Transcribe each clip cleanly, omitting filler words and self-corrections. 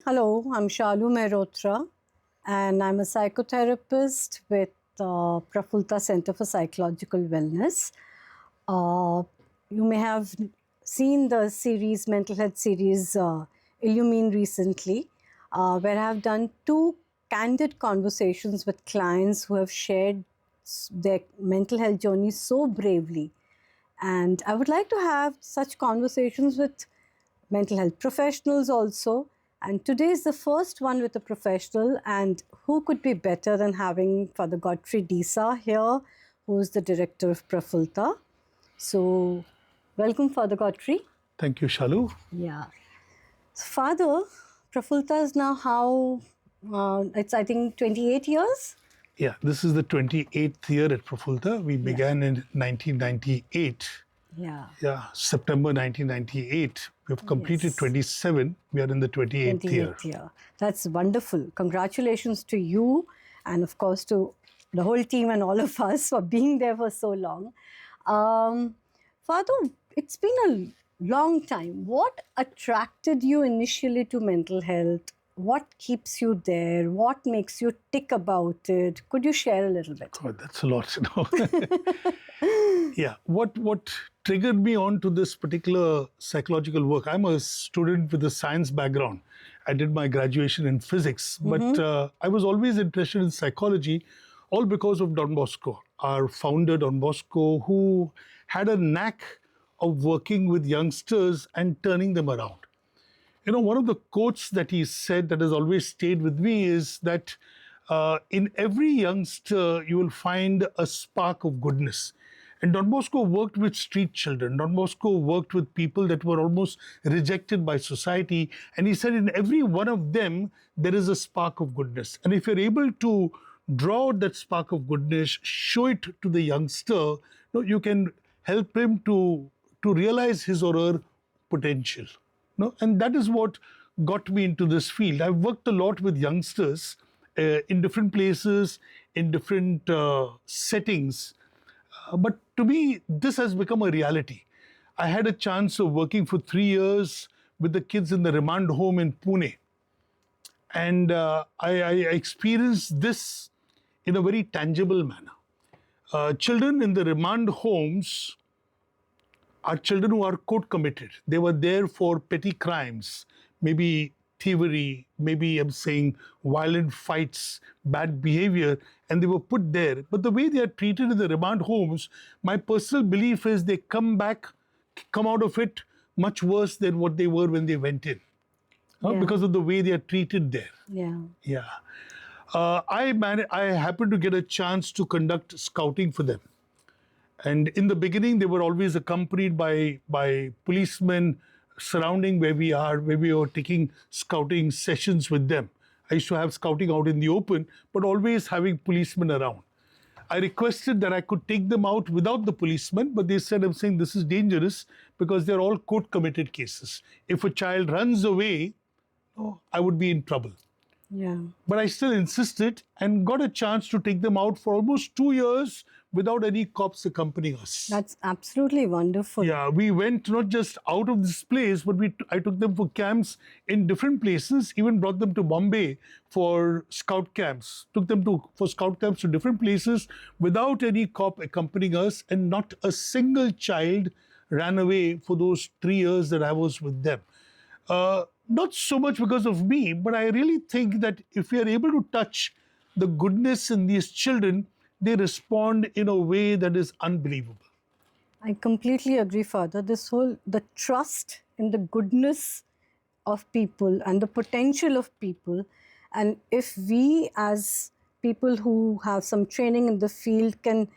Hello, I'm Shalu Mehrotra, and I'm a psychotherapist with Prafulta Center for Psychological Wellness. Uh, you may have seen the series, mental health series, Illumine recently, where I've done two candid conversations with clients who have shared their mental health journey so bravely. And I would like to have such conversations with mental health professionals also. And today is the first one with a professional, and who could be better than having Father Godfrey D'Sa here, who is the director of Prafulta. So, welcome, Father Godfrey. Thank you, Shalu. Yeah. So, Father, Prafulta is now how? It's, I think, 28 years? Yeah, this is the 28th year at Prafulta. We began in 1998. Yeah. Yeah, September 1998. We have completed Yes. 27. We are in the 28th year. 28th year. That's wonderful. Congratulations to you, and of course to the whole team and all of us for being there for so long. Father, it's been a long time. What attracted you initially to mental health? What keeps you there? What makes you tick about it? Could you share a little bit? Oh, that's a lot, Yeah, what triggered me on to this particular psychological work? I'm a student with a science background. I did my graduation in physics, but I was always interested in psychology, all because of Don Bosco, our founder Don Bosco, who had a knack of working with youngsters and turning them around. You know, one of the quotes that he said that has always stayed with me is that in every youngster, you will find a spark of goodness. And Don Bosco worked with street children. Don Bosco worked with people that were almost rejected by society. And he said, in every one of them, there is a spark of goodness. And if you're able to draw out that spark of goodness, show it to the youngster, you can help him to realize his or her potential. And that is what got me into this field. I've worked a lot with youngsters in different places, in different settings. But to me, this has become a reality. I had a chance of working for 3 years with the kids in the remand home in Pune. And I experienced this in a very tangible manner. Children in the remand homes are children who are court committed. They were there for petty crimes, maybe thievery, maybe I'm saying violent fights, bad behavior, and they were put there. But the way they are treated in the remand homes, my personal belief is they come out of it much worse than what they were when they went in, because of the way they are treated there. Yeah. Yeah. I happened to get a chance to conduct scouting for them. And in the beginning, they were always accompanied by policemen surrounding where we were taking scouting sessions with them. I used to have scouting out in the open, but always having policemen around. I requested that I could take them out without the policemen, but they said, I'm saying this is dangerous because they're all court committed cases. If a child runs away, I would be in trouble. Yeah. But I still insisted and got a chance to take them out for almost 2 years without any cops accompanying us. That's absolutely wonderful. Yeah, we went not just out of this place, but I took them for camps in different places, even brought them to Bombay for scout camps, took them for scout camps to different places without any cop accompanying us, and not a single child ran away for those 3 years that I was with them. Not so much because of me, but I really think that if we are able to touch the goodness in these children, they respond in a way that is unbelievable. I completely agree, Father. The trust in the goodness of people and the potential of people. And if we as people who have some training in the field can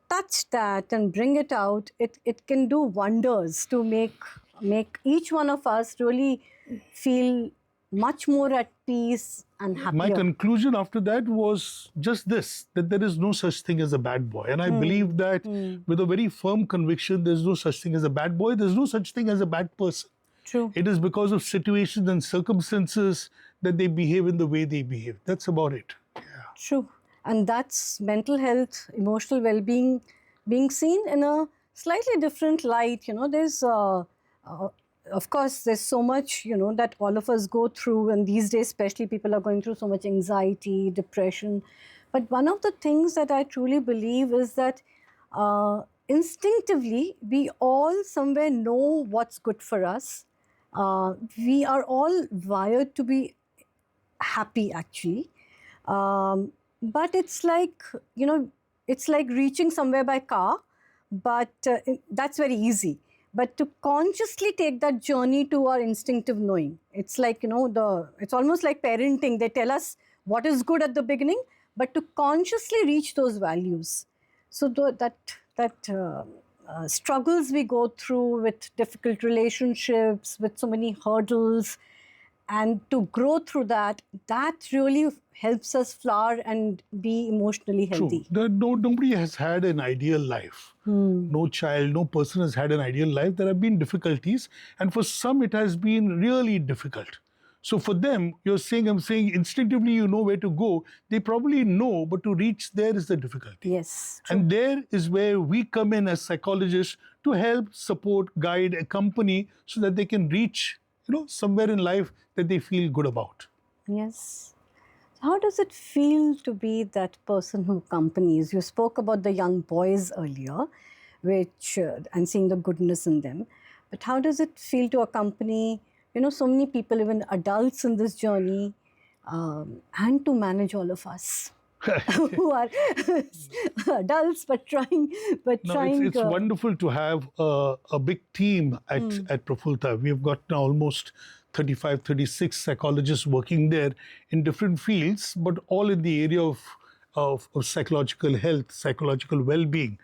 touch that and bring it out, it can do wonders to make each one of us really feel much more at peace and happier. My conclusion after that was just this, that there is no such thing as a bad boy. And I believe that with a very firm conviction, there's no such thing as a bad boy. There's no such thing as a bad person. True. It is because of situations and circumstances that they behave in the way they behave. That's about it. Yeah. True. And that's mental health, emotional well-being being seen in a slightly different light. There's of course, there's so much, that all of us go through, and these days, especially, people are going through so much anxiety, depression. But one of the things that I truly believe is that instinctively, we all somewhere know what's good for us. We are all wired to be happy, actually. But it's like, it's like reaching somewhere by car, but that's very easy. But to consciously take that journey to our instinctive knowing, it's like, it's almost like parenting. They tell us what is good at the beginning, but to consciously reach those values. So struggles we go through with difficult relationships, with so many hurdles, and to grow through that really helps us flower and be emotionally healthy. True. Nobody has had an ideal life. No child, no person has had an ideal life. There have been difficulties, and for some it has been really difficult. So for them, I'm saying instinctively you know where to go. They probably know, but to reach there is the difficulty. Yes. True. And there is where we come in as psychologists to help, support, guide, accompany so that they can reach, somewhere in life that they feel good about. Yes. How does it feel to be that person who accompanies? You spoke about the young boys earlier, and seeing the goodness in them. But how does it feel to accompany, so many people, even adults in this journey, and to manage all of us who are adults but trying? It's wonderful to have a big team at Prafulta. We have got now almost 35, 36 psychologists working there in different fields, but all in the area of psychological health, psychological well-being.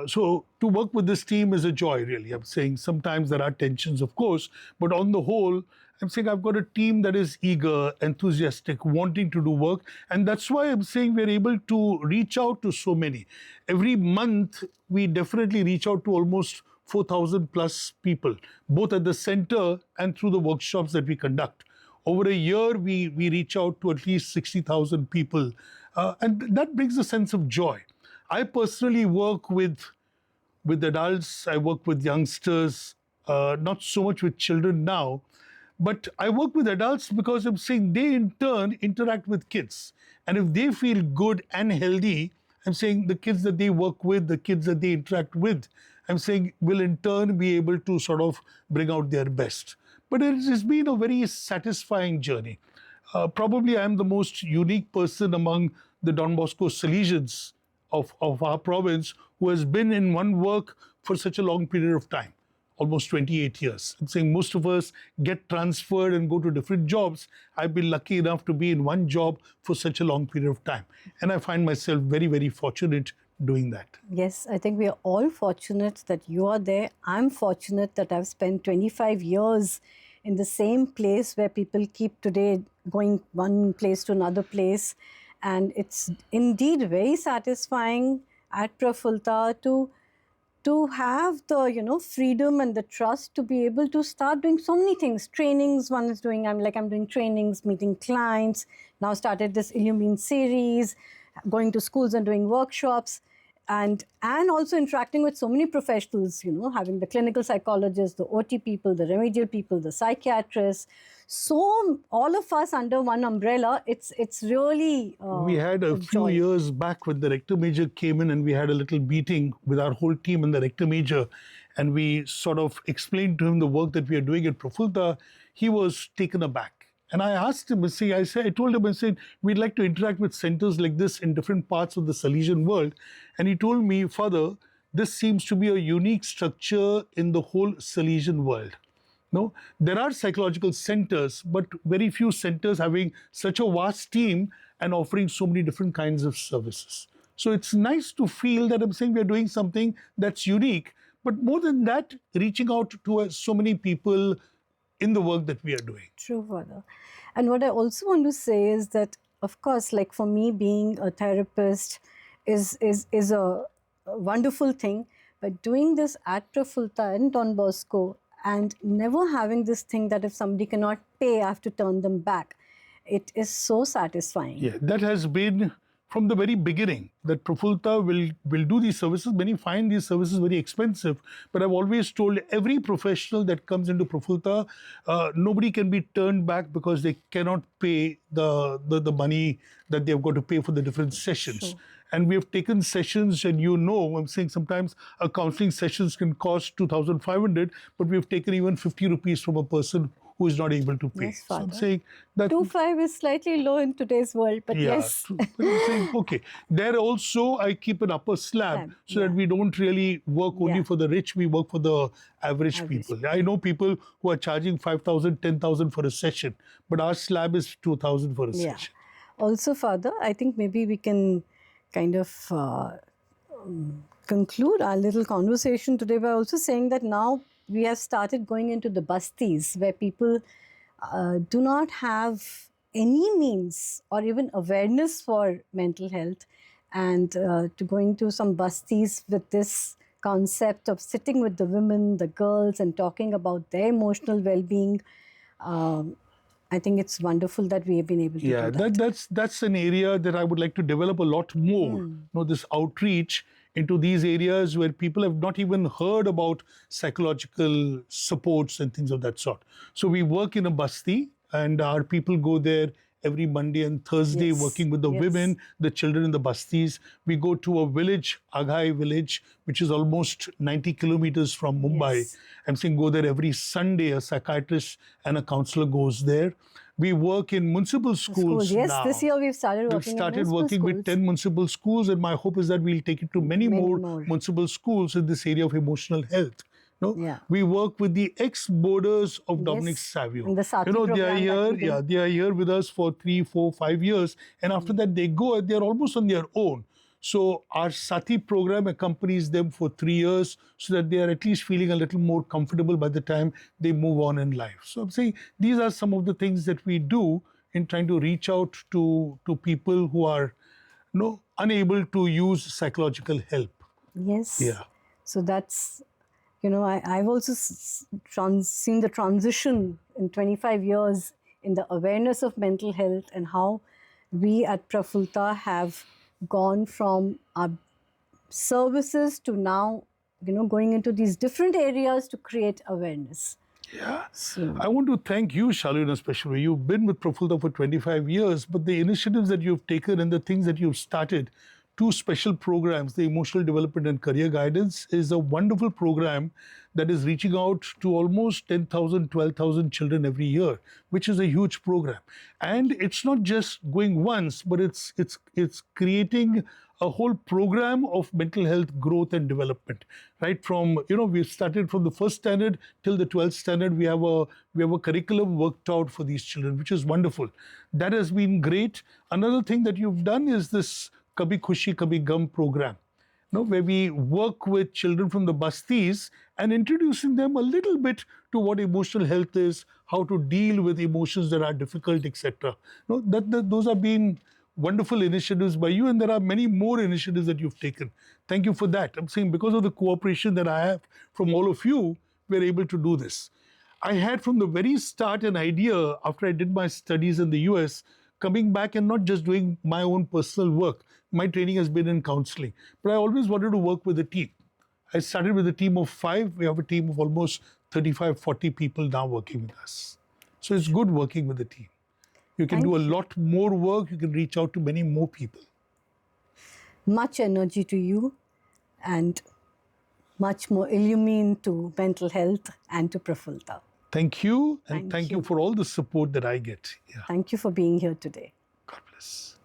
So to work with this team is a joy, really. I'm saying sometimes there are tensions, of course, but on the whole, I'm saying I've got a team that is eager, enthusiastic, wanting to do work. And that's why I'm saying we're able to reach out to so many. Every month, we definitely reach out to almost 4,000 plus people, both at the center and through the workshops that we conduct. Over a year, we reach out to at least 60,000 people. And that brings a sense of joy. I personally work with adults, I work with youngsters, not so much with children now, but I work with adults because I'm saying they in turn interact with kids. And if they feel good and healthy, I'm saying the kids that they work with, the kids that they interact with, I'm saying will in turn be able to sort of bring out their best. But it has been a very satisfying journey. Probably I'm the most unique person among the Don Bosco Salesians of our province who has been in one work for such a long period of time, almost 28 years. I'm saying most of us get transferred and go to different jobs. I've been lucky enough to be in one job for such a long period of time. And I find myself very, very fortunate doing that. Yes, I think we are all fortunate that you are there. I'm fortunate that I've spent 25 years in the same place where people keep today going one place to another place. And it's indeed very satisfying at Prafulta to have the freedom and the trust to be able to start doing so many things. Trainings one is doing, I'm doing trainings, meeting clients, now started this Illumine series, going to schools and doing workshops, and also interacting with so many professionals, having the clinical psychologists, the OT people, the remedial people, the psychiatrists. So all of us under one umbrella, it's really we had a few years back when the rector major came in and we had a little meeting with our whole team and the rector major, and we sort of explained to him the work that we are doing at Prafulta. He was taken aback. And I asked him, I told him, we'd like to interact with centers like this in different parts of the Salesian world. And he told me, Father, this seems to be a unique structure in the whole Salesian world. No, there are psychological centers, but very few centers having such a vast team and offering so many different kinds of services. So it's nice to feel that I'm saying we're doing something that's unique, but more than that, reaching out to so many people in the work that we are doing. True, Father. And what I also want to say is that, of course, like for me, being a therapist is a wonderful thing. But doing this at Prafulta and Don Bosco and never having this thing that if somebody cannot pay, I have to turn them back, it is so satisfying. Yeah, that has been from the very beginning that Prafulta will do these services. Many find these services very expensive, but I've always told every professional that comes into Prafulta, nobody can be turned back because they cannot pay the money that they've got to pay for the different sessions. Sure. And we have taken sessions, and I'm saying sometimes a counseling sessions can cost 2,500, but we have taken even 50 rupees from a person who is not able to pay. Yes, so I'm Father. saying that 2.5 is slightly low in today's world, but yes. but I'm saying, okay. There also I keep an upper slab so that we don't really work only for the rich, we work for the average people. I know people who are charging 5,000, 10,000 for a session, but our slab is 2,000 for a session. Also, Father, I think maybe we can kind of conclude our little conversation today by also saying that now we have started going into the bastis where people do not have any means or even awareness for mental health, and to go into some bastis with this concept of sitting with the women, the girls, and talking about their emotional well-being. I think it's wonderful that we have been able to do that. That's an area that I would like to develop a lot more. This outreach into these areas where people have not even heard about psychological supports and things of that sort. So we work in a basti, and our people go there every Monday and Thursday working with the women, the children in the bastis. We go to a village, Aghai village, which is almost 90 kilometers from Mumbai. I'm saying go there every Sunday. A psychiatrist and a counselor goes there. We work in municipal schools now. This year we've started working with 10 municipal schools, and my hope is that we'll take it to many more municipal schools in this area of emotional health. We work with the ex-boarders of Dominic Savio. And the Sati program they are here with us for 3, 4, 5 years, and after that they go, they're almost on their own. So our Sati program accompanies them for 3 years so that they are at least feeling a little more comfortable by the time they move on in life. So I'm saying these are some of the things that we do in trying to reach out to people who are unable to use psychological help. Yes. Yeah. So that's, I've also seen the transition in 25 years in the awareness of mental health and how we at Prafulta have gone from our services to now, going into these different areas to create awareness. Yeah. So I want to thank you, Shalu, in a special way. You've been with Prafulta for 25 years, but the initiatives that you've taken and the things that you've started, 2 special programs, the Emotional Development and Career Guidance, is a wonderful program that is reaching out to almost 10,000, 12,000 children every year, which is a huge program. And it's not just going once, but it's creating a whole program of mental health growth and development. Right from, we've started from the first standard till the 12th standard. We have a curriculum worked out for these children, which is wonderful. That has been great. Another thing that you've done is this Kabhi Khushi Kabhi Gum program, where we work with children from the bastis and introducing them a little bit to what emotional health is, how to deal with emotions that are difficult, etc. Those have been wonderful initiatives by you, and there are many more initiatives that you've taken. Thank you for that. I'm saying because of the cooperation that I have from all of you, we're able to do this. I had from the very start an idea after I did my studies in the US, coming back and not just doing my own personal work. My training has been in counseling, but I always wanted to work with a team. I started with a team of 5. We have a team of almost 35, 40 people now working with us. So it's good working with a team. You can do a lot more work. You can reach out to many more people. Much energy to you and much more illumine to mental health and to Prafulta. Thank you, and thank you for all the support that I get. Thank you for being here today. God bless.